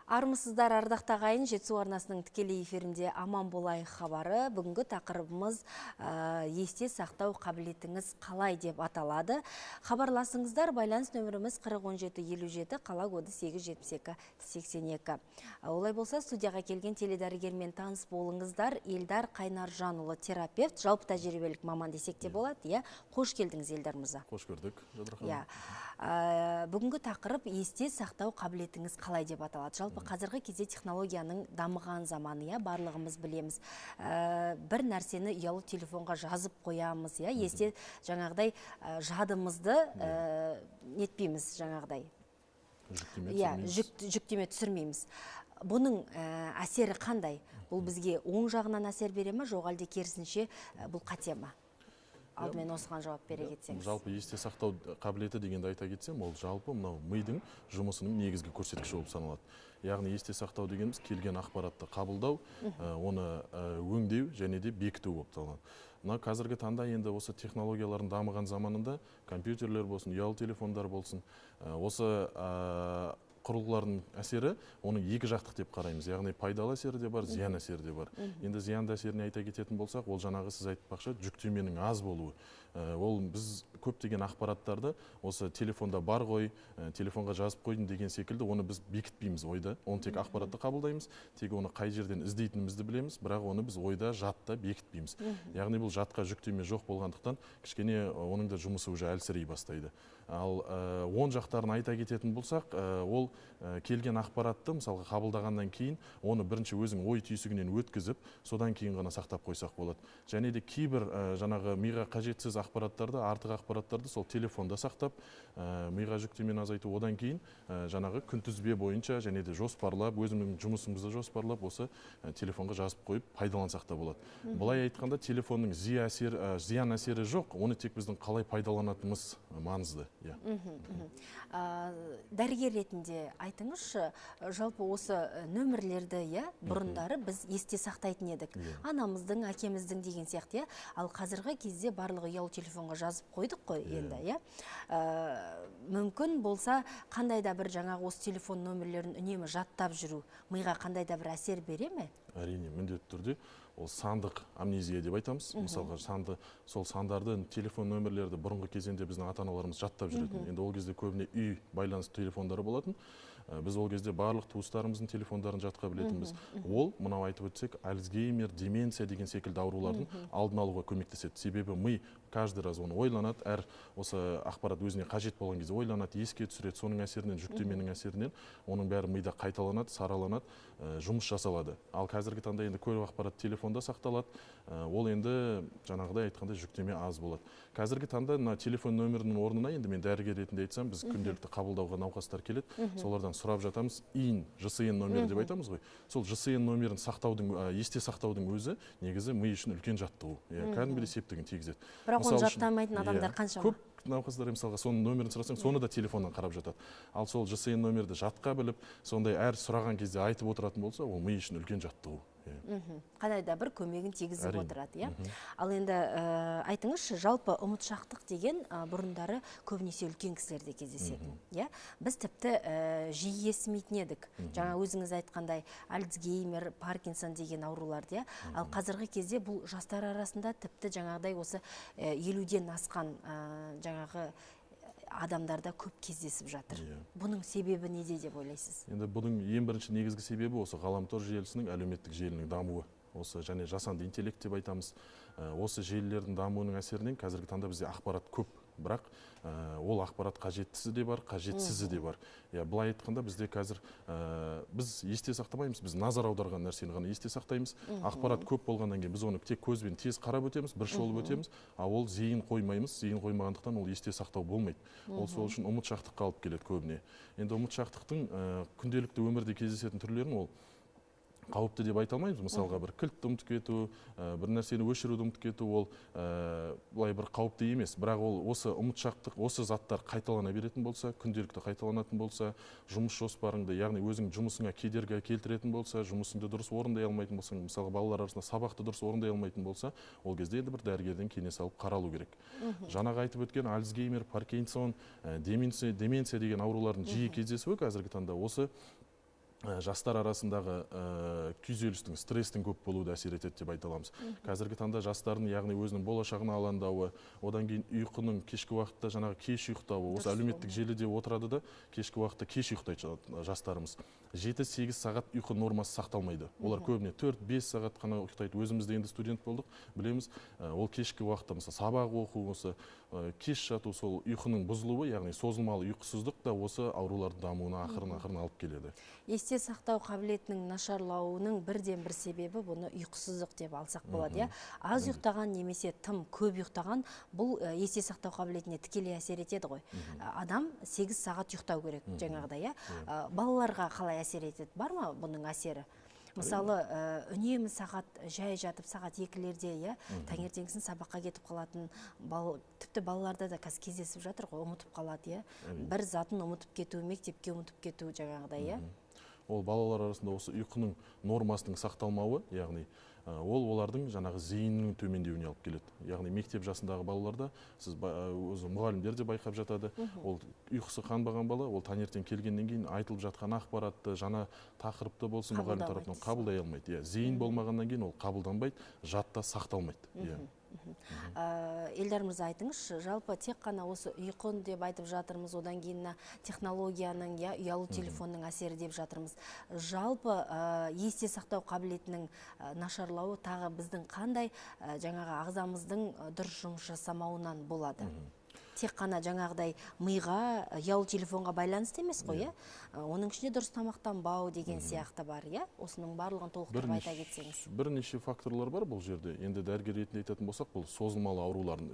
Армысыздар, ардақта ағайын, Жетісу арнасының тікелей эфирінде аман болайық хабары. Бүгінгі тақырыбымыз есте сақтау қабілетіңіз қалай деп аталады. Хабарласыңыздар, байланыс нөміріміз 401757, қала коды 87282. Олай болса, студияға келген теледәрігермен таныс болыңыздар. Елдар Қайнаржанұлы терапевт, жалпы тәжірибелік маман десек те болады. Қош келдіңіз, Елдар мырза. Қош көрдік. Бүгінгі тақырып есте сақтау қабілетіңіз қалай деп аталады. Жалпы қазіргі кезде технологияның дамыған заманы, барлығымыз білеміз. Бір нәрсені ұялы телефонға жазып қоямыз, есте жаңағыдай жадымызды нетпейміз, жаңағыдай. Жүктеме түсірмейміз. Бұның әсері қандай? Бұл бізге оң жағынан әсер бере ме, жоқ әлде керісінше бұл қате ма? Алдымен осыған жауап бере кетсеңіз. Жалпы есте сақтау қабілеті дегенді айта кетсем, ол жалпы мынау мидың жұмысының негізгі көрсеткіші болып саналады. Яғни есте сақтау дегеніміз келген ақпаратты қабылдау, оны өңдеу және де бекіту болып табылады. Мына қазіргі таңда енді осы технологиялардың дамыған заманында компьютерлер болсын, ұялы телефондар болсын, осы құрылғылардың әсері оның екі жақтық деп қараймыз. Яғни пайдалы әсері де бар, зиян әсері де бар. Енді зиянды әсеріне айта кететін болсақ, ол жаңағы сіз айтпақшы жүктеменің аз болуы. Ол біз көптеген ақпараттарды осы телефонда бар ғой, телефонға жазып қойдым деген секілді, оны біз бекітпейміз ойда. Оны тек ақпаратты қабылдаймыз, тек оны қай жерден іздейтінімізді білеміз, бірақ оны біз ойда, жадта бекітпейміз. Яғни бұл жадқа жүктеме жоқ болғандықтан, кішкене оның да жұмысы уже әлсірей бастайды. Ал оң жақтарын айта кететін болсақ, ол келген ақпаратты мысалға қабылдағаннан кейін оны бірінші өзің ой түйсігінен өткізіп, содан кейін ғана сақтап қойсақ болады. Және де кейбір жаңағы миға қажетсіз ақпараттарды, артық ақпараттарды сол телефонда сақтап, миға жүктемені азайту, одан кейін жаңағы күнтізбе бойынша және де жоспарлап, өзімнің жұмысымызды жоспарлап, осы телефонға жазып қойып пайдалансақ та болады. Бұлай айтқанда телефонның зиян әсері жоқ, оны тек біздің қалай пайдаланатынымыз маңызды. Дәрігер ретінде айтыңызшы, жалпы осы нөмірлерді бұрындары біз есте сақтайтын едік. Анамыздың, әкеміздің деген сияқты. Ал қазіргі кезде барлығы ұялы телефонға жазып қойдық қой енді. Мүмкін болса, қандай да бір жаңағы осы телефон нөмірлерін үнемі жаттап жүру миға қандай да бір әсер бере ме? Әрине, міндетті түрде ол сандық амнезия деп айтамыз. Мысалға сол сандарды, телефон нөмірлерді бұрынғы кезеңде біздің ата-аналарымыз жаттап жүретін. Енді ол кезде көбіне үй байланыс телефондары болатын. Біз ол кезде барлық туыстарымыздың телефондарын жатқа білетінбіз. Ол, мынау айтып өтсек, Альцгеймер, деменция деген секілді аурулардың алдын алуға көмектеседі. Себебі ми каждый раз оны ойланады, әр осы ақпарат өзіне қажет болған кезде ойланады, еске түсіреді, соның әсерінен, жүктеменің әсерінен оның бәрі мида қайталанады, сараланады, жұмыс жасалады. Ал қазіргі таңда енді көп ақпарат телефонда сақталады, ол енді жаңағыдай айтқанда жүктеме аз болады. Қазіргі таңда телефон нөмірінің орнына, енді мен дәрігер ретінде айтсам, біз күнделікті қабылдауға науқастар келеді, солардан сұрап жатамыз, ЖСН нөмірі деп айтамыз ғой. Сол ЖСН нөмірін есте сақтаудың өзі негізі ми үшін үлкен жаттығу. Кәдімгідей септігін тигізеді. Бірақ оны жаттамайтын адамдар қаншама? Көп науқастар мысалға соның нөмірін сұрасаң, соны да телефоннан қарап жатады. Ал сол ЖСН нөмірді жатқа біліп, сондай әр сұраған кезде айтып отыратын болса, ол ми үшін үлкен жаттығу. Қандай да бір көмегін тигізіп отырады. Ал енді айтыңызшы, жалпы ұмытшақтық деген бұрындары көбінесе үлкен кісілерде кездесетін. Біз тіпті жиі естімейтін едік. Жаңа өзіңіз айтқандай Альцгеймер, Паркинсон деген ауруларды. Ал қазіргі кезде бұл жастар арасында тіпті жаңағыдай осы 50-ден асқан жаңағы адамдарда көп кездесіп жатыр. Бұның себебі неде деп ойлайсыз? Енді бұның ең бірінші негізгі себебі осы ғаламтор желісінің, әлеуметтік желінің дамуы. Осы және жасанды интеллект деп айтамыз. Осы желілердің дамуының әсерінен қазіргі таңда бізде ақпарат көп. Бірақ ол ақпарат қажеттісі де бар, қажетсізі де бар. Былай айтқанда бізде қазір біз есте сақтамаймыз, біз назар аударған нәрсені ғана есте сақтаймыз. Ақпарат көп болғаннан кейін біз оны тек көзбен тез қарап өтеміз, бір шолып өтеміз, а ол зейін қоймаймыз. Зейін қоймағандықтан ол есте сақтау болмайды. Ол сол үшін ұмытшақтыққа алып келеді көбіне. Енді ұмытшақтықтың күнделікті өмірде кездесетін түрлерін ол қауіпті деп айта алмаймыз. Мысалға бір кілтті ұмытып кету, бір нәрсені өшіруді ұмытып кету, ол былай бір қауіпті емес. Бірақ ол осы ұмытшақтық, осы заттар қайталана беретін болса, күнделікті қайталанатын болса, жұмыс жоспарыңды, яғни өзің жұмысыңа кедергі келтіретін болса, жұмысыңды дұрыс орындай алмайтын болсаң, мысалы балалар арасында сабақты дұрыс орындай алмайтын болса, ол кезде енді бір дәрігерден кеңес алып қаралу керек. Жаңағы айтып өткен Альцгеймер, Паркинсон, деменция деген аурулардың жиі кездесуі қазіргі таңда осы жастар арасындағы күйзелістің, стресстің көп болуы да әсер етеді деп айта аламыз. Қазіргі таңда жастардың яғни өзінің болашағына алаңдауы, одан кейін ұйқының кешкі уақытта жаңағы кеш ұйықтауы, осы әлеуметтік желіде отырады да кешкі уақытта кеш ұйықтайды жастарымыз. 7-8 сағат ұйқы нормасы сақталмайды. Олар көбіне 4-5 сағат қана ұйықтайды. Өзіміз де енді студент болдық, білеміз, ол кешкі уақытта мысалы сабақ оқу, осы кеш жату, сол ұйқының бұзылуы, яғни созылмалы ұйқысыздық да осы аурулардың дамуына ақырын алып келеді. Есте сақтау қабілетінің нашарлауының бірден бір себебі бұны ұйқысыздық деп алсақ болады, иә. Аз ұйықтаған немесе тым көп ұйықтаған бұл есте сақтау қабілетіне тікелей әсер етеді ғой. Адам 8 сағат ұйықтау керек жаңағыдай, иә. Балаларға қалай әсер етеді? Бар ма бұның әсері? Мысалы, үнемі сағат жай жатып, сағат 2-лерде, иә, таңертеңгісін сабаққа кетіп қалатын, тіпті балаларда да қазір кездесіп жатыр ғой, ұмытып қалады, иә. Бір затын ұмытып кету, мектепке ұмытып кету жаңағыдай, иә. Ол балалар арасында осы ұйқының нормасының сақталмауы, яғни ол олардың жаңағы зейінінің төмендеуіне алып келеді. Яғни мектеп жасындағы балаларда сіз өзі мұғалімдер де байқап жатады. Ол ұйқысы қанбаған бала, ол таңертең келгеннен кейін айтылып жатқан ақпаратты, жаңа тақырыпты болсын мұғалім тарапынан қабылдай алмайды. Зейін болмағаннан кейін ол қабылданбайды, жадта сақталмайды. Елдар мырза, айтыңызшы, жалпы тек қана осы ұйқын деп айтып жатырмыз, одан кейін технологияның, ұялы телефонның әсері деп жатырмыз. Жалпы есте сақтау қабілетінің нашарлауы тағы біздің қандай жаңағы ағзамыздың дұрыс жұмыс жасамауынан болады? Тек қана жаңағыдай миға, ұялы телефонға байланысты емес қой, иә? Оның ішінде дұрыс тамақтанбау деген сияқты бар, иә? Осының барлығын толықтырып айта кетсеңіз. Бірнеше факторлар бар бұл жерде. Енді дәрігер ретінде айтатын болсақ, бұл созылмалы аурулардың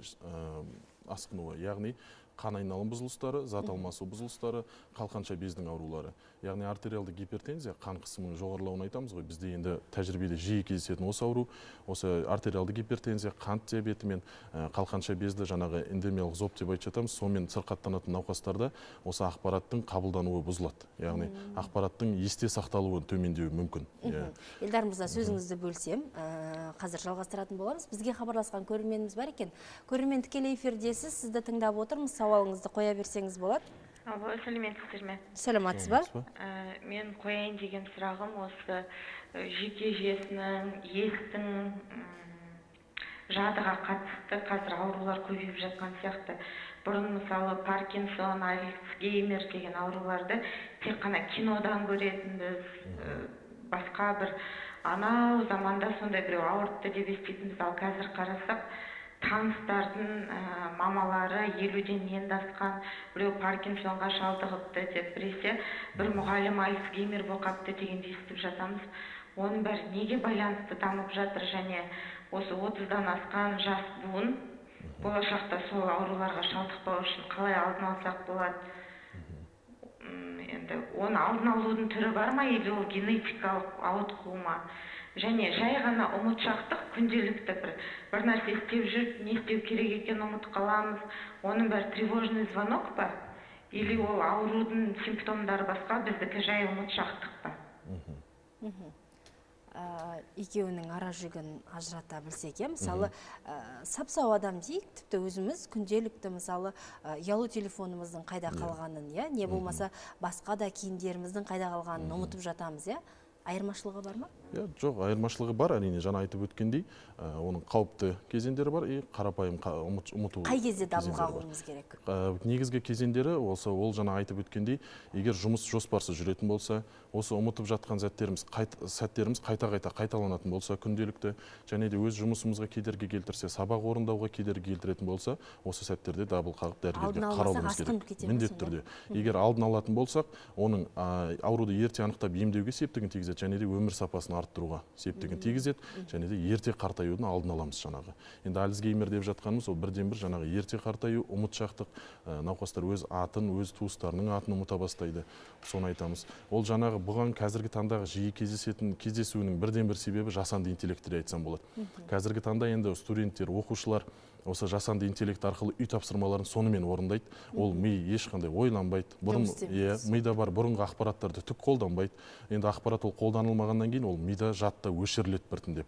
асқынуы, яғни қан айналым бұзылыстары, зат алмасу бұзылыстары, қалқанша бездің аурулары. Яғни артериалды гипертензия, қан қысымының жоғарылауын айтамыз ғой. Бізде енді тәжірибеде жиі кездесетін осы ауру, осы артериалды гипертензия, қант диабеті мен қалқанша безді жаңағы эндемиялық зоб деп айтып жатамыз. Сонымен сырқаттанатын науқастарда осы ақпараттың қабылдануы бұзылады. Яғни ақпараттың есте сақталуы төмендеуі мүмкін. Елдар мырза, сөзіңізді бөлсем, қазір жалғастыратын боламыз. Бізге хабарласқан көрерменіміз бар екен. Көрермен тікелей эфирдесіз, сізді тыңдап отырмыз. Сауалыңызды қоя берсеңіз болады. Сәлеметсіздер ме? Сәлематсыз ба? Мен қояйын деген сұрағым осы жүйке жүйесінің, естің жадыға қатысты қазір аурулар көбейіп жатқан сияқты. Бұрын мысалы Паркинсон, Альцгеймер деген ауруларды тек қана кинодан көретінбіз, басқа бір анау заманда сондай біреу ауыртты деп еститінбіз, ал қазір қарасақ таныстардың мамалары 50-ден енді асқан, біреу Паркинсонға шалдығыпты деп біресе, бір мұғалім Альцгеймер боқапты дегенді естіп жатамыз. Оның бәрі неге байланысты дамып жатыр, және осы 30-дан асқан жас буын болашақта сол ауруларға шалдықпау үшін қалай алдын алсақ болады? Енді оны алдын алудың түрі бар ма, или ол генетикалық ауытқу ма? Және жай ғана ұмытшақтық, күнделікті бір нәрсе істеп жүріп, не істеу керек екен ұмытып қаламыз. Оның бәрі тревожный звонок па? Или ол аурудың симптомдары басқа, біздікі жай ұмытшақтық па? Екеуінің ара жігін ажырата білсек, мысалы, сап-сау адам дейік, тіпті өзіміз күнделікті мысалы ұялы телефонымыздың қайда қалғанын, не болмаса басқа да киімдеріміздің қайда қалғанын ұмытып жатамыз, айырмашылығы бар ма? Жоқ, айырмашылығы бар, әрине жаңа айтып өткендей, оның қауіпті кезеңдері бар, қарапайым ұмыту. Қай кезде дабыл қағуымыз керек? Негізгі кезеңдері ол жаңа айтып өткендей, егер жұмыс жоспарсыз жүретін болса, осы ұмытып жатқан сәттеріміз қайта-қайта қайталанатын болса күнделікті, және де өз жұмысымызға кедергі келтірсе, сабақ орындауға кедергі келтіретін болса, осы сәттерде дабыл қағып дәрігерге қарауымыз керек. Міндетті түрде. Егер алдын алатын болсақ, оның ауруды ерте анықтап емдеуге септігін тигізеді, және де өмір сапасын арттыруға септігін тигізеді, және де ерте қартаюдың алдын аламыз жаңағы. Енді Альцгеймер деп жатқанымыз ол бірден бір жаңағы ерте қартаю, ұмытшақтық, науқастар өз атын, өз туыстарының атын ұмыта бастайды. Соны айтамыз. Ол жаңағы бұған қазіргі таңдағы жиі кездесуінің бірден бір себебі жасанды интеллект деп айтсам болады. Қазіргі таңда енді студенттер, оқушылар осы жасанды интеллект арқылы үй тапсырмаларын сонымен орындайды. Ол ми ешқандай ойланбайды. Бұрын мида бар бұрынғы ақпараттарды түк қолданбайды. Енді ақпарат ол қолданылмағаннан кейін ол мида жадта өшіріледі біртіндеп.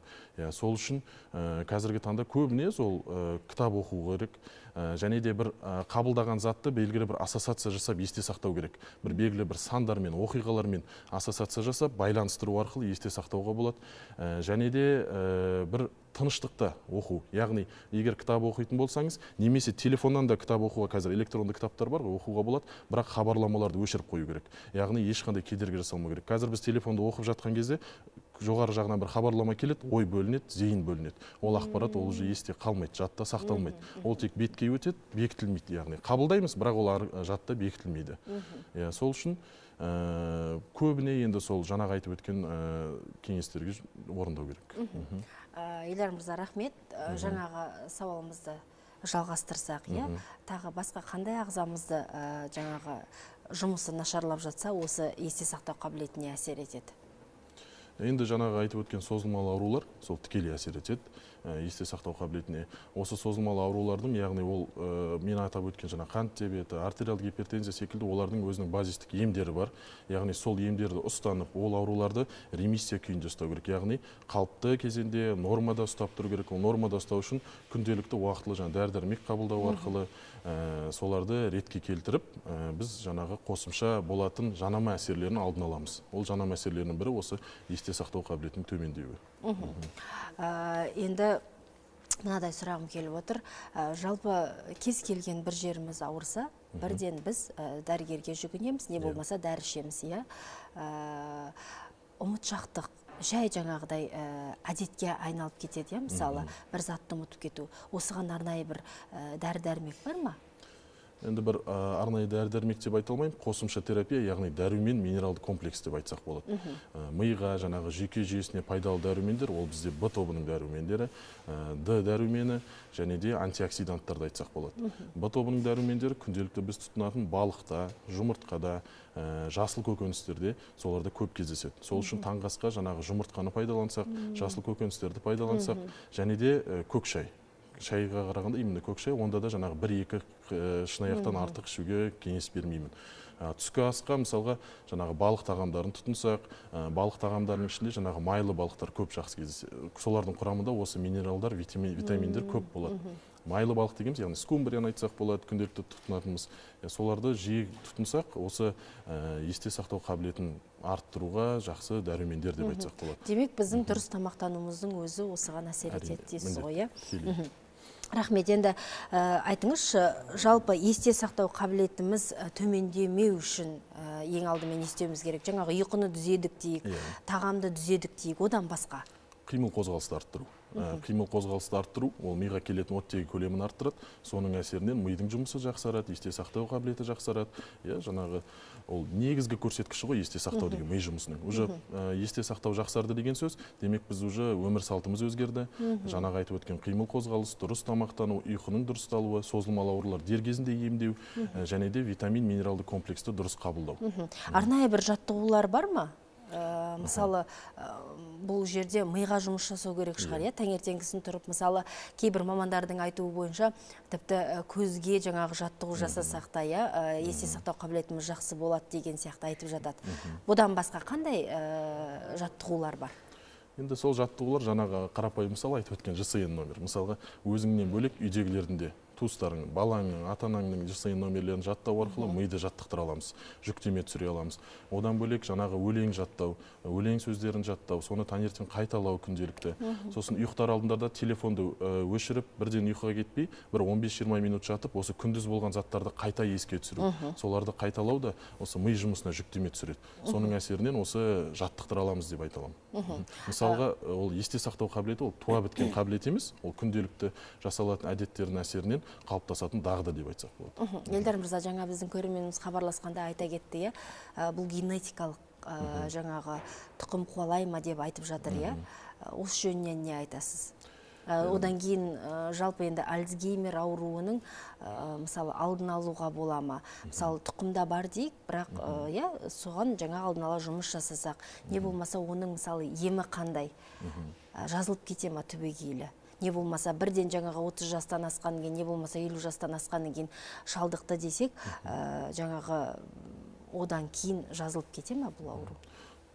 Сол үшін қазіргі таңда көбіне сол кітап оқу керек. Және де бір қабылдаған затты белгілі бір ассоциация жасап есте сақтау керек. Бір белгілі бір сандармен, оқиғалармен ассоциация жасап, байланыстыру арқылы есте сақтауға болады. Және де бір тыныштықта оқу. Яғни, егер кітап оқитын болсаңыз, немесе телефоннан да кітап оқуға, қазір электронды кітаптар бар, оқуға болады, бірақ хабарламаларды өшіріп қою керек. Яғни, ешқандай кедергі жасалмау керек. Қазір біз телефонды оқып жатқан кезде жоғары жағынан бір хабарлама келеді, ой бөлінеді, зейін бөлінеді. Ол ақпарат ол уже есте қалмайды, жадта сақталмайды. Ол тек бетке өтеді, бекітілмейді. Яғни қабылдаймыз, бірақ ол жадта бекітілмейді. Сол үшін көбіне енді сол жаңағы айтып өткен кеңестерге орындау керек. Елдар мырза, рахмет. Жаңағы сауалымызды жалғастырсақ, тағы басқа қандай ағзамызды жаңағы жұмысы нашарлап жатса, осы есте сақтау қабілетіне әсер етеді? Енді жаңағы айтып өткен созылмалы аурулар сол тікелей әсер етеді есте сақтау қабілетіне. Осы созылмалы аурулардың, яғни ол мен атап өткен жаңа қант диабеті, артериалды гипертензия секілді олардың өзінің базистік емдері бар. Яғни сол емдерді ұстанып, ол ауруларды ремиссия күйінде ұстау керек. Яғни қалыпты кезеңде нормада ұстап тұру керек. Ол нормада ұстау үшін күнделікті уақытылы жаңа дәрі-дәрмек қабылдау арқылы соларды ретке келтіріп, біз жаңағы қосымша болатын жанама әсерлерін алдын аламыз. Ол жанама әсерлерінің бірі осы есте сақтау қабілетінің төмендеуі. Енді мынадай сұрағым келіп отыр. Жалпы кез келген бір жеріміз ауырса, бірден біз дәрігерге жүгінеміз, не болмаса дәрі ішеміз. Ұмытшақтық жай жаңағыдай әдетке айналып кетеді, мысалы, бір затты ұмытып кету. Осыған арнайы бір дәрі-дәрмек бар ма? Енді бір арнайы дәрі-дәрмек деп айта алмаймын, қосымша терапия, яғни дәрумен минералды комплекс деп айтсақ болады. Миға, жаңағы жүйке жүйесіне пайдалы дәрумендер, ол бізде Б тобының дәрумендері, Д дәрумені және де антиоксиданттарды айтсақ болады. Б тобының дәрумендері күнделікті біз тұтынатын балықта, жұмыртқада, жасыл көкөністерде соларда көп кездеседі. Сол үшін таңғы асқа жаңағы жұмыртқаны пайдалансақ, жасыл көкөністерді пайдалансақ, және де көк шай. Шайға қарағанда именно көк шай, онда да жаңағы 1-2 шынаяқтан артық ішуге кеңес бермеймін. Түскі асқа мысалға жаңағы балық тағамдарын тұтынсақ, балық тағамдарының ішінде жаңағы майлы балықтар көп жақсы кездеседі. Солардың құрамында осы минералдар, витаминдер көп болады. Майлы балық дегеніміз, яғни скумбрияны айтсақ болады, күнделікті тұтынатынымыз. Соларды жиі тұтынсақ, осы есте сақтау қабілетін арттыруға жақсы дәрумендер деп айтсақ болады. Демек, біздің дұрыс тамақтануымыздың өзі осыған әсер етеді дейсіз ғой? Рахмет. Енді айтыңызшы, жалпы есте сақтау қабілетіміз төмендемеу үшін ең алдымен не істеуіміз керек? Жаңағы ұйқыны түзедік дейік, тағамды түзедік дейік, одан басқа? Қимыл қозғалысты арттыру. Қимыл қозғалысты арттыру, ол миға келетін оттегі көлемін арттырады. Соның әсерінен мидың жұмысы жақсарады, есте сақтау қабілеті жақсарады. Жаңағы ол негізгі көрсеткіші ғой есте сақтау деген ми жұмысының. Уже есте сақтау жақсарды деген сөз, демек біз уже өмір салтымыз өзгерді. Жаңағы айтып өткен қимыл қозғалыс, дұрыс тамақтану, ұйқының дұрысталуы, созылмалы аурулар дер кезінде емдеу, және де витамин, минералды комплексті дұрыс қабылдау. Арнайы бір жаттығулар бар ма? Мысалы, бұл жерде миға жұмыс жасау керек шығар, таңертеңгісін тұрып, мысалы, кейбір мамандардың айтуы бойынша, тіпті көзге жаңағы жаттығу жасасақ та, есте сақтау қабілетіміз жақсы болады деген сияқты айтып жатады. Бұдан басқа қандай жаттығулар бар? Енді сол жаттығулар жаңағы қарапайым мысалы айтып өткен ЖСН номер. Мысалға, өзіңнен бөлек үйдегілердің де туыстарың, балаңның, ата-анаңның ЖСН номерлерін жаттау арқылы миды жаттықтыра аламыз, жүктеме түсіре аламыз. Одан бөлек жаңағы өлең жаттау, өлең сөздерін жаттау, соны таңертең қайталау күнделікті. Сосын ұйықтар алдында да телефонды өшіріп, бірден ұйқыға кетпей, бір 15-20 минут жатып, осы күндіз болған заттарды қайта еске түсіру. Соларды қайталау да осы ми жұмысына жүктеме түсіреді. Соның әсерінен осы жаттықтыра аламыз деп айта аламын. Мысалға, ол есте сақтау қабілеті, ол туа біткен қабілет емес, ол күнделікті жасалатын әдеттердің әсерінен қалыптасатын дағды деп айтсақ болады. Елдар мырза, жаңа біздің көрерменіміз хабарласқанда айта кетті, бұл генетикалық жаңағы тұқым қуалай ма деп айтып жатыр, осы жөнінен не айтасыз? Одан кейін жалпы енді Альцгеймер ауруының мысалы алдын алуға бола ма? Мысалы тұқымда бар дейік, бірақ соған жаңа алдын ала жұмыс жасасақ, не болмаса оның мысалы емі қандай? Жазылып кете ма түбегейлі? не болмаса бірден жаңағы 30 жастан асқаннан кейін, не болмаса 50 жастан асқаннан кейін шалдықты десек, жаңағы одан кейін жазылып кете ме бұл ауру?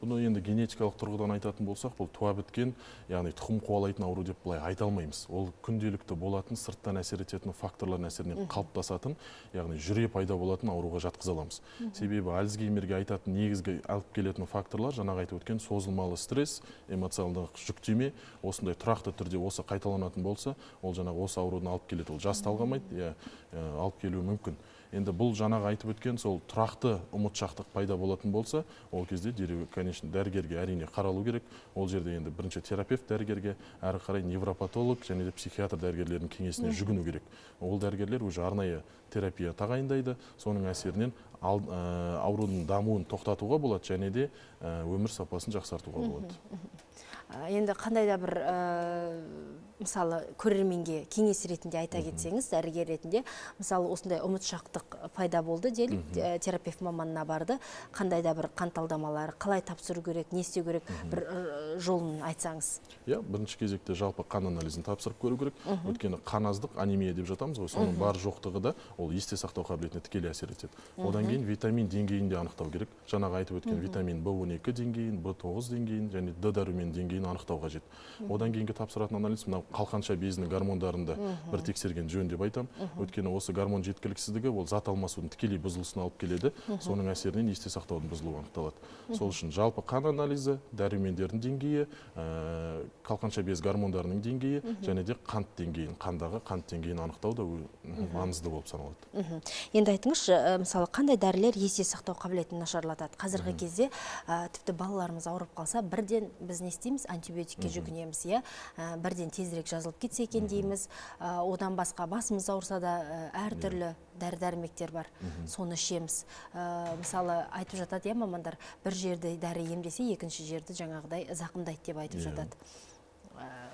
Бұны енді генетикалық тұрғыдан айтатын болсақ, бұл туа біткен, яғни тұқым қуалайтын ауру деп былай айта алмаймыз. Ол күнделікті болатын, сырттан әсер ететін факторлардың әсерінен қалыптасатын, яғни жүре пайда болатын ауруға жатқыза аламыз. Себебі Альцгеймерге айтатын негізгі алып келетін факторлар, жаңағы айтып өткен созылмалы стресс, эмоционалдық жүктеме, осындай тұрақты түрде осы қайталанатын болса, ол жаңағы осы аурудың алып келеді. Ол жас талғамайды, алып келуі мүмкін. Енді бұл жаңағы айтып өткен сол тұрақты ұмытшақтық пайда болатын болса, ол кезде дереу, конечно, дәрігерге әрине қаралу керек. Ол жерде енді бірінші терапевт дәрігерге, әрі қарай невропатолог және де психиатр дәрігерлердің кеңесіне жүгіну керек. Ол дәрігерлер уже арнайы терапия тағайындайды. Соның әсерінен аурудың дамуын тоқтатуға болады және де өмір сапасын жақсартуға болады. Енді қандай да бір мысалы көрерменге кеңес ретінде айта кетсеңіз, дәрігер ретінде, мысалы осындай ұмытшақтық пайда болды делік, терапевт маманына барды, қандай да бір қан талдамалары, қалай тапсыру керек, не істеу керек, бір жолын айтсаңыз. Бірінші кезекте жалпы қан анализін тапсырып көру керек. Өйткені қан аздық, анемия деп жатамыз ғой, соның бар жоқтығы да ол есте сақтау қабілетіне тікелей әсер етеді. Одан кейін витамин деңгейін де анықтау керек. Жаңағы айтып өткен витамин В12 деңгейін, В9 деңгейін және Д дәрумен деңгейін анықтау қажет. Одан кейінгі тапсыратын анализ мынау қалқанша безінің гормондарында бір тексерген жөн деп айтам. Өйткені осы гормон жеткіліксіздігі ол зат алмасудың тікелей бұзылысына алып келеді. Соның әсерінен есте сақтаудың бұзылуы анықталады. Сол үшін жалпы қан анализі, дәрумендердің деңгейі, қалқанша без гормондарының деңгейі және де қант деңгейін, қандағы қант деңгейін анықтау да маңызды болып саналады. Енді айтыңызшы, мысалы қандай дәрілер есте сақтау қабілетін нашарлатады? Қазіргі кезде тіпті балаларымыз ауырып қалса, бірден біз не істейміз? Антибиотикке жүгінеміз, бірден тезірек жазылып кетсе екен дейміз. Одан басқа басымыз ауырса да әртүрлі дәрі-дәрмектер бар, соны ішеміз. Мысалы айтып жатады мамандар, бір жерді дәрі емдесе, екінші жерді жаңағыдай зақымдайды деп айтып жатады.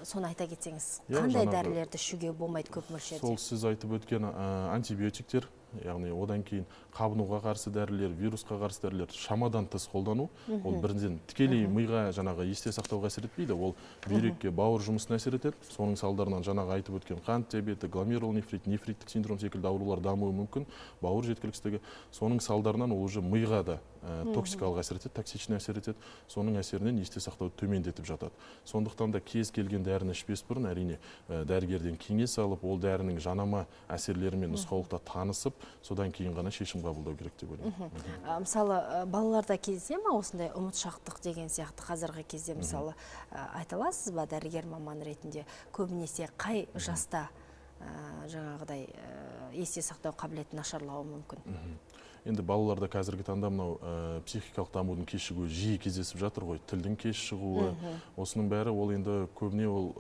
Соны айта кетсеңіз, қандай дәрілерді ішуге болмайды көп мөлшерде? Сол сіз айтып өткен антибиотиктер, яғни одан кейін қабынуға қарсы дәрілер, вирусқа қарсы дәрілер шамадан тыс қолдану, ол бірден тікелей миға жаңағы есте сақтауға әсер етпейді, ол бүйрекке, бауыр жұмысына әсер етеді. Соның салдарынан жаңағы айтып өткен қант диабеті, гломерулонефрит, нефриттік синдром секілді аурулар дамуы мүмкін, бауыр жеткіліксіздігі. Соның салдарынан ол уже миға да токсикалық әсер етеді, токсичный әсер етеді. Соның әсерінен есте сақтауды төмендетіп жатады. Сондықтан да кез келген дәріні ішпес бұрын әрине дәрігерден кеңес алып, ол дәрінің жанама әсерлерімен нұсқаулықта танысып, содан кейін ғана шешім қабылдау керек деп ойлаймын. Мысалы балаларда кездесе ме осындай ұмытшақтық деген сияқты қазіргі кезде мысалы айта аласыз ба дәрігер маман ретінде, көбінесе қай жаста жаңағыдай есте сақтау қабілеті нашарлауы мүмкін? Енді балаларда қазіргі таңда мынау психикалық дамудың кешігуі жиі кездесіп жатыр ғой, тілдің кеш шығуы, осының бәрі ол енді көбіне ол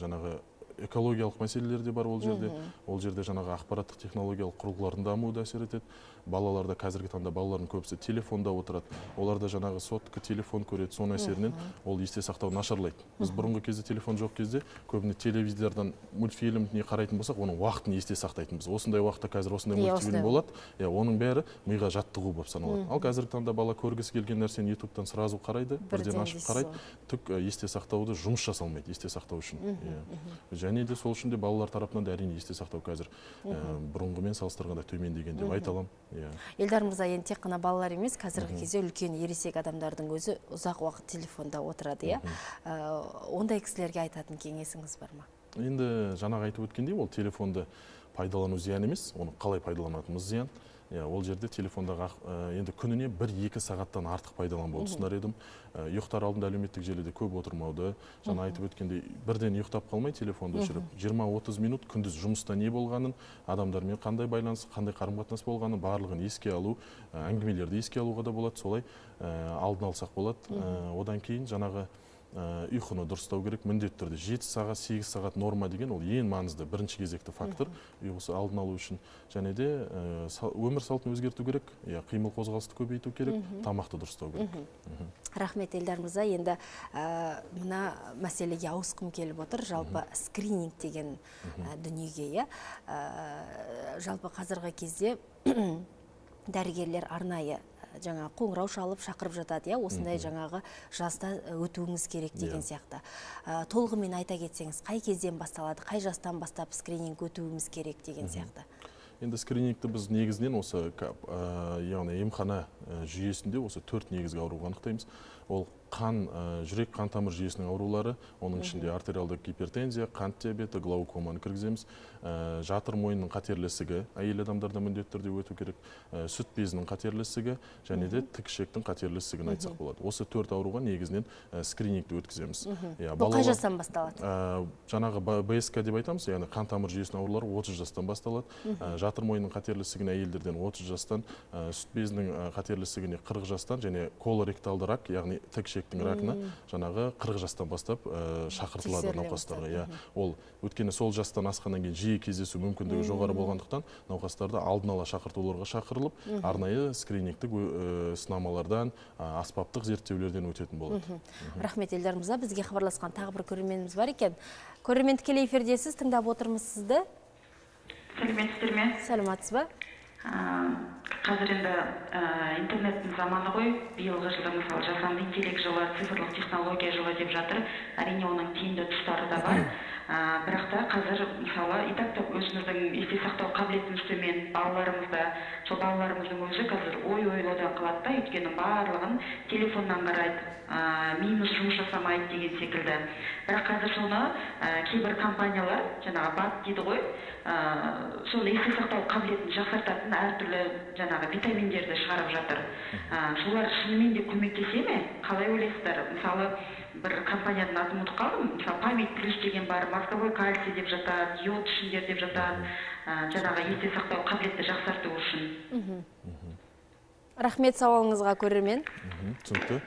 жаңағы экологиялық мәселелер де бар ол жерде. Ол жерде жаңағы ақпараттық технологиялық құрылғылардың дамуы да әсер етеді. Балаларда қазіргі таңда балалардың көбісі телефонда отырады. Оларда жаңағы сотка телефон көреді, соның әсерінен ол есте сақтау нашарлайды. Біз бұрынғы кезде телефон жоқ кезде көбіне телевизордан мультфильм не қарайтын болсақ, оның уақытын есте сақтайтынбыз. Осындай уақытта қазір осындай мультфильм болады. Оның бәрі миға жаттығу болып саналады. Ал қазіргі таңда бала көргісі келген нәрсені ютубтан сразу қарайды, бірден ашып қарайды. Түк есте сақтауды жұмыс жасалмайды есте сақтау үшін. Және де сол үшін де балалар тарапынан да әрине есте сақтау қазір бұрынғымен салыстырғанда төмендеген деп айта аламын. Елдар мырза, енді тек қана балалар емес, қазіргі кезде үлкен ересек адамдардың өзі ұзақ уақыт телефонда отырады, ондай кісілерге айтатын кеңесіңіз бар ма? Енді жаңағы айтып өткендей, ол телефонды пайдалану зиян емес, оны қалай пайдаланатынымыз зиян. Ол жерде телефондағы енді күніне 1-2 сағаттан артық пайдаланбауды ұсынар едім. Ұйықтар алдында әлеуметтік желіде көп отырмауды, жаңа айтып өткендей, бірден ұйықтап қалмай телефонды өшіріп, 20-30 минут күндіз жұмыста не болғанын, адамдармен қандай байланыс, қандай қарым-қатынас болғанын барлығын еске алу, әңгімелерді еске алуға да болады, солай алдын алсақ болады. Одан кейін жаңағы ұйқыны дұрыстау керек, міндетті түрде 7 сағат, 8 сағат норма деген ол ең маңызды бірінші кезекті фактор ұйқысы алдын алу үшін. Және де өмір салтын өзгерту керек, қимыл қозғалысты көбейту керек, тамақты дұрыстау керек. Рахмет, Елдар мырза. Енді мына мәселеге ауысқым келіп отыр, жалпы скрининг деген дүниеге. Жалпы қазіргі кезде дәрігерлер арнайы жаңа қоңырау шалып шақырып жатады, иә, осындай жаңағы жаста өтуіңіз керек деген сияқты. Толығымен айта кетсеңіз, қай кезден басталады, қай жастан бастап скрининг өтуіміз керек деген сияқты. Енді скринингті біз негізінен осы яғни емхана жүйесінде осы 4 негізгі ауруға анықтаймыз. Ол қан, жүрек қан тамыр жүйесінің аурулары, оның ішінде артериалды гипертензия, қант диабеті, глаукоманы кіргіземіз. Жатыр мойнының қатерлі ісігі әйел адамдарда міндетті түрде өту керек, сүт безінің қатерлі ісігі және де тік ішектің қатерлі ісігін айтсақ болады. Осы 4 ауруға негізінен скринингті өткіземіз. Бұл қай жастан басталады? Жаңағы БСК деп айтамыз, яғни қан тамыр жүйесінің аурулары 30 жастан басталады. Жатыр мойнының қатерлі ісігіне әйелдерден 30 жастан, сүт безінің қатерлі ісігіне 40 жастан және колоректалды рак, яғни тік ішектің ракына жаңағы 40 жастан бастап шақыртылады науқастарға. Ол өткені сол жастан асқаннан кейін жиі кездесу мүмкіндігі жоғары болғандықтан науқастарды алдын ала шақыртуларға шақырылып, арнайы скринингтік сынамалардан, аспаптық зерттеулерден өтетін болады. Рахмет, Эльдар мырза, бізге хабарласқан тағы бір көрерменіміз бар екен. Көрермен тікелей эфирдесіз, тыңдап отырмыз сізді. Сәлеметсіздер ме? Сәлематсыз ба? Қазір енді интернеттің заманы ғой, биылғы жылда мысалы жасанды интеллект жылы, цифрлық технология жылы деп жатыр. Әрине оның тиімді тұстары да бар. Бірақ та қазір мысалы итак өзіміздің есте сақтау қабілетіміз төмен балаларымызда, сол балаларымыздың өзі қазір ойлаудан қалады да, өйткені барлығын телефоннан қарайды, миымыз жұмыс жасамайды деген секілді. Бірақ қазір соны кейбір компаниялар, жаңағы бат дейді ғой, сол есте сақтау қабілетін жақсартатын әртүрлі жаңағы витаминдерді шығарып жатыр. Солар шынымен де көмектесе ме? Қалай ойлайсыздар? Мысалы бір компанияның атын ұмытып қалдым. Мысалы память плюс деген бар, мозговой кальций деп жатады, йод ішіңдер деп жатады. Жаңағы есте сақтау қабілетті жақсарту үшін. Рахмет сауалыңызға, көрермен. Түсінікті.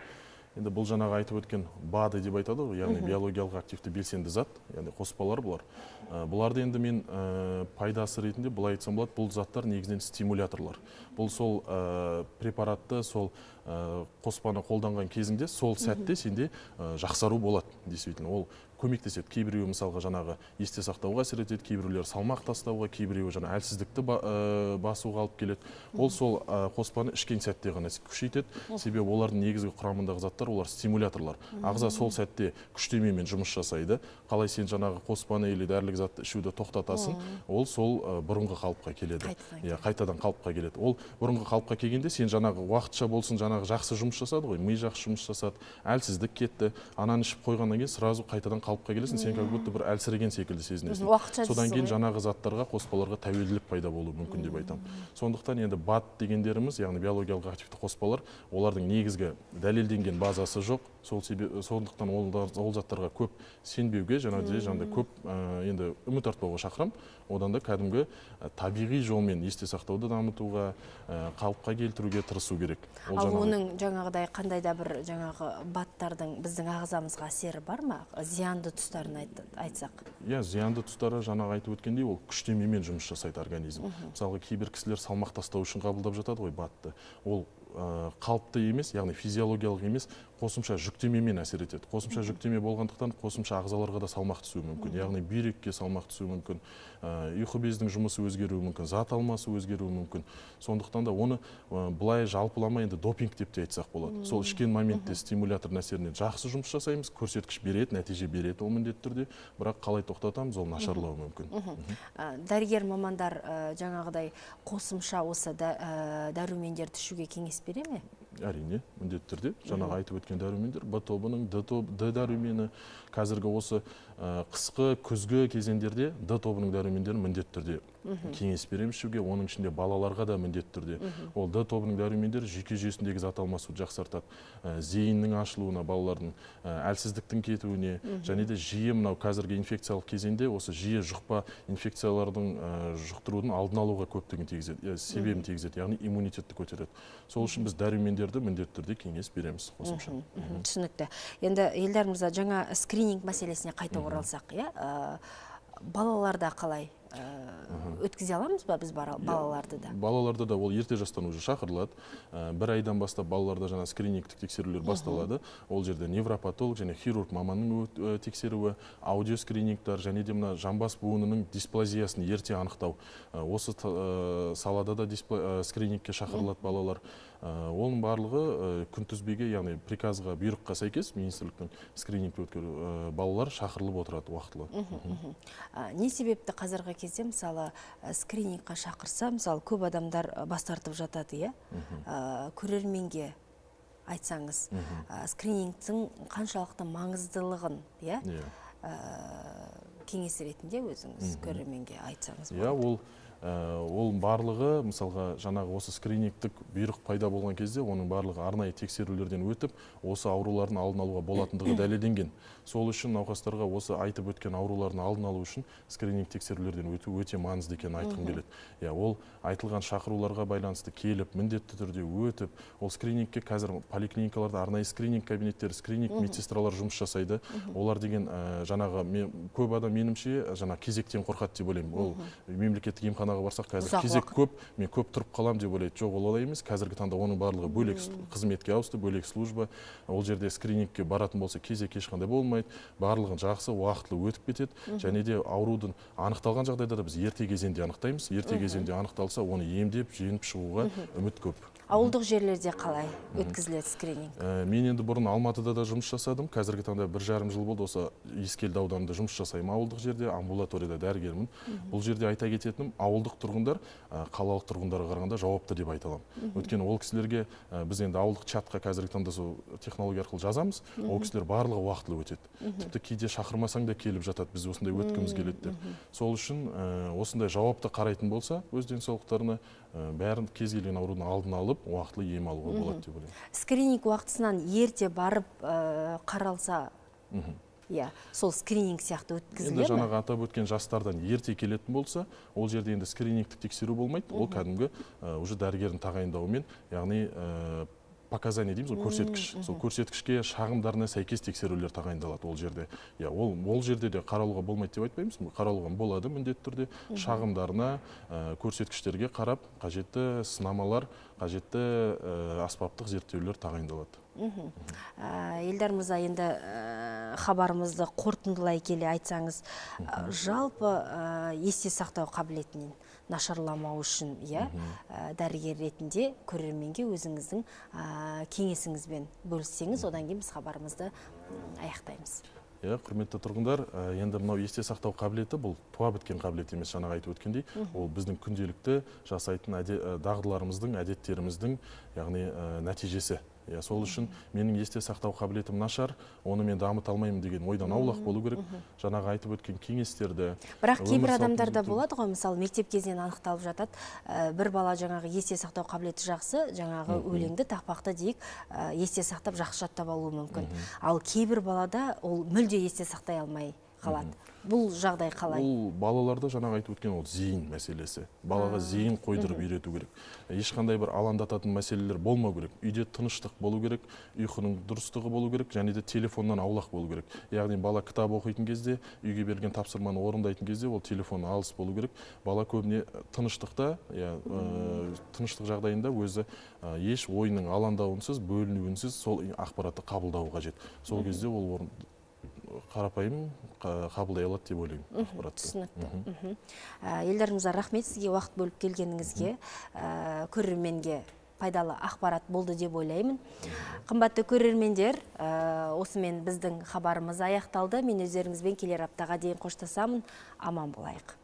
Енді бұл жаңағы айтып өткен БАДы деп айтады ғой, яғни биологиялық активті белсенді зат, яғни қоспалар бұлар. Бұларды енді мен пайдасы ретінде былай айтсам болады, бұл заттар негізінен стимуляторлар. Бұл сол препаратты, сол қоспаны қолданған кезіңде, сол сәтте сенде жақсару болады, действительно. Ол көмектеседі. Кейбіреуі мысалға жаңағы есте сақтауға әсер етеді, кейбіреулер салмақ тастауға, кейбіреуі жаңа әлсіздікті басуға алып келеді. Ол сол қоспаны ішкен сәтте ғана күшейтеді. Себебі олардың негізгі құрамындағы заттар олар стимуляторлар. Ағза сол сәтте күштемемен жұмыс жасайды. Қалай сен жаңағы қоспаны или дәрілік затты ішуді тоқтатасың, ол сол бұрынғы қалыпқа келеді. Қайтадан қалыпқа келеді. Ол бұрынғы қалыпқа келгенде сен жаңағы уақытша болсын жаңағы жақсы жұмыс жасады ғой, ми жақсы жұмыс жасады, әлсіздік кетті. Ананы ішіп қойғаннан кейін сразу қайтадан қалыпқа келесің, сен как будто бір әлсіреген секілді сезінесің. Содан кейін жаңағы заттарға, қоспаларға тәуелділік пайда болуы мүмкін деп айтамын. Сондықтан енді БАД дегендеріміз, яғни биологиялық активті қоспалар, олардың негізгі дәлелденген базасы жоқ. Сондықтан ол заттарға көп сенбеуге, жаңағыдай көп енді үміт артпауға шақырам. Одан да кәдімгі табиғи жолмен есте сақтауды дамытуға, қалыпқа келтіруге тырысу керек. Ал оның жаңағыдай қандай да бір жаңағы БАДтардың біздің ағзамызға әсері бар ма? Зиянды тұстарын айтсақ. Зиянды тұстары жаңағы айтып өткендей, ол күштемемен жұмыс жасайды организм. Мысалы, кейбір кісілер салмақ тастау үшін қабылдап жатады ғой БАДты. Ол қалыпты емес, яғни физиологиялық емес, қосымша жүктемемен әсер етеді. Қосымша жүктеме болғандықтан қосымша ағзаларға да салмақ түсуі мүмкін. Яғни бүйрекке салмақ түсуі мүмкін, ұйқы безінің жұмысы өзгеруі мүмкін, зат алмасы өзгеруі мүмкін. Сондықтан да оны былай жалпылама енді допинг деп те айтсақ болады. Сол ішкен моментте стимулятордың әсерінен жақсы жұмыс жасаймыз, көрсеткіш береді, нәтиже береді ол міндетті түрде, бірақ қалай тоқтатамыз, ол нашарлауы мүмкін. Дәрігер мамандар жаңағыдай қосымша осы дәрумендерді ішуге кеңес бере ме? Әрине, міндетті түрде. Жаңағы айтып өткен дәрумендер, Б тобының, Д дәрумені, қазіргі осы қысқы, күзгі кезеңдерде Д тобының дәрумендерін міндетті түрде кеңес береміз ішуге, оның ішінде балаларға да міндетті түрде. Ол Д тобының дәрумендері жүйке жүйесіндегі зат алмасуды жақсартады. Зейіннің ашылуына, балалардың әлсіздіктің кетуіне, және де жиі мынау қазіргі инфекциялық кезеңде осы жиі жұқпа инфекциялардың жұқтырудың алдын алуға көптігін тигізеді, себебін тигізеді, яғни иммунитетті көтереді. Сол үшін біз дәрумендерді міндетті түрде кеңес береміз қосымша. Түсінікті. Енді Эльдар мырза, жаңа скрининг мәселесіне қайта оралсақ, балаларда қалай өткізе аламыз ба біз балаларды да? Балаларды да ол ерте жастан уже шақырылады. Бір айдан бастап балаларда жаңа скринингтік тексерулер басталады. Ол жерде невропатолог және хирург маманның тексеруі, аудиоскринингтар және де мына жамбас буынының дисплазиясын ерте анықтау. Осы салада да скринингке шақырылады балалар. Оның барлығы күнтізбеге, яғни приказға, бұйрыққа сәйкес министрліктің скрининг өткеру балалар шақырылып отырады уақытылы. Не себепті қазіргі кезде мысалы скринингқа шақырса, мысалы көп адамдар бас тартып жатады, иә? Көрерменге айтсаңыз, скринингтің қаншалықты маңыздылығын, иә? Кеңес ретінде өзіңіз көрерменге айтсаңыз болады. Ол барлығы, мысалға, жаңағы осы скринингтік бұйрық пайда болған кезде, оның барлығы арнайы тексерулерден өтіп, осы аурулардың алдын алуға болатындығы дәлелденген. Сол үшін науқастарға осы айтып өткен аурулардың алдын алу үшін скрининг тексерулерден өту өте маңызды екенін айтқым келеді. Ол айтылған шақыруларға байланысты келіп, міндетті түрде өтіп, ол скринингке қазір поликлиникаларда арнайы скрининг кабинеттері, скрининг медсестралар жұмыс жасайды. Олар деген жаңағы көп адам менімше кезектен қорқады деп ойлаймын. Ол мемлекеттік емханаға барсақ, қазір кезек көп, мен көп тұрып қалам деп ойлайды. Жоқ, олай емес. Қазіргі таңда оның барлығы бөлек қызметке ауысты, бөлек служба. Ол жерде скринингке баратын болса, кезек ешқандай болмайды. Барлығын жақсы, уақытылы өтіп кетеді. Және де аурудың анықталған жағдайда да біз ерте кезеңде анықтаймыз. Ерте кезеңде анықталса, оны емдеп, жеңіп шығуға үміт көп. Ауылдық жерлерде қалай өткізіледі скрининг? Мен енді бұрын Алматыда да жұмыс жасадым. Қазіргі таңда 1,5 жыл болды осы Ескелді ауданында жұмыс жасаймын. Ауылдық жерде, амбулаторияда дәрігермін. Бұл жерде айта кететінім, ауылдық тұрғындар қалалық тұрғындарға қарағанда жауапты деп айта аламын. Өйткені ол кісілерге біз енді ауылдық чатқа қазіргі таңда сол технология арқылы жазамыз. Ол кісілер барлығы уақытылы өтеді. Тіпті кейде шақырмасаң да келіп жатады, біз осындай өткіміз келеді деп. Сол үшін осындай жауапты қарайтын болса, өз денсаулықтарына бәрін кез келген аурудың алдын алып, уақытылы ем алуға болады деп ойлаймын. Скрининг уақытысынан ерте барып қаралса, сол скрининг сияқты өткізіледі ме? Енді жаңағы атап өткен жастардан ерте келетін болса, ол жерде енді скринингтік тексеру болмайды. Ол кәдімгі уже дәрігердің тағайындауымен, яғни показания дейміз, көрсеткіш. Сол көрсеткішке шағымдарына сәйкес тексерулер тағайындалады ол жерде. Ол жерде де қаралуға болмайды деп айтпаймыз. Қаралуға болады міндетті түрде. Шағымдарына, көрсеткіштерге қарап, қажетті сынамалар, қажетті аспаптық зерттеулер тағайындалады. Елдар мырза, енді хабарымызды қорытындылай келе айтсаңыз, жалпы есте сақтау қабілетінен нашарламау үшін, дәрігер ретінде көрерменге өзіңіздің кеңесіңізбен бөліссеңіз, одан кейін біз хабарымызды аяқтаймыз. Құрметті тұрғындар, енді мынау есте сақтау қабілеті бұл туа біткен қабілет емес, жаңағы айтып өткендей, ол біздің күнделікті жасайтын дағдыларымыздың, әдеттеріміздің, яғни нәтижесі. Сол үшін менің есте сақтау қабілетім нашар, оны мен дамыта алмаймын деген ойдан аулақ болу керек. Жаңағы айтып өткен кеңестерді. Бірақ кейбір адамдарда болады ғой, мысалы мектеп кезінен анықталып жатады, бір бала жаңағы есте сақтау қабілеті жақсы, жаңағы өлеңді, тақпақты дейік, есте сақтап жақсы жаттап алуы мүмкін. Ал кейбір балада ол мүлде есте сақтай алмай қалады. Бұл жағдай қалай? Бұл балаларда жаңағы айтып өткен ол зейін мәселесі. Балаға зейін қойдырып үйрету керек. Ешқандай бір алаңдататын мәселелер болмау керек. Үйде тыныштық болу керек, ұйқының дұрыстығы болу керек, және де телефоннан аулақ болу керек. Яғни бала кітап оқитын кезде, үйге берген тапсырманы орындайтын кезде ол телефон алыс болу керек. Бала көбіне тыныштықта, тыныштық жағдайында өзі еш ойының алаңдауынсыз, бөлінуінсіз сол ақпаратты қабылдауы қажет. Сол кезде ол қарапайым қабылдай алады деп ойлаймын ақпаратты. Түсінікті. Елдар мырза, рахмет сізге уақыт бөліп келгеніңізге, көрерменге пайдалы ақпарат болды деп ойлаймын. Қымбатты көрермендер, осымен біздің хабарымыз аяқталды. Мен өздеріңізбен келер аптаға дейін қоштасамын. Аман болайық.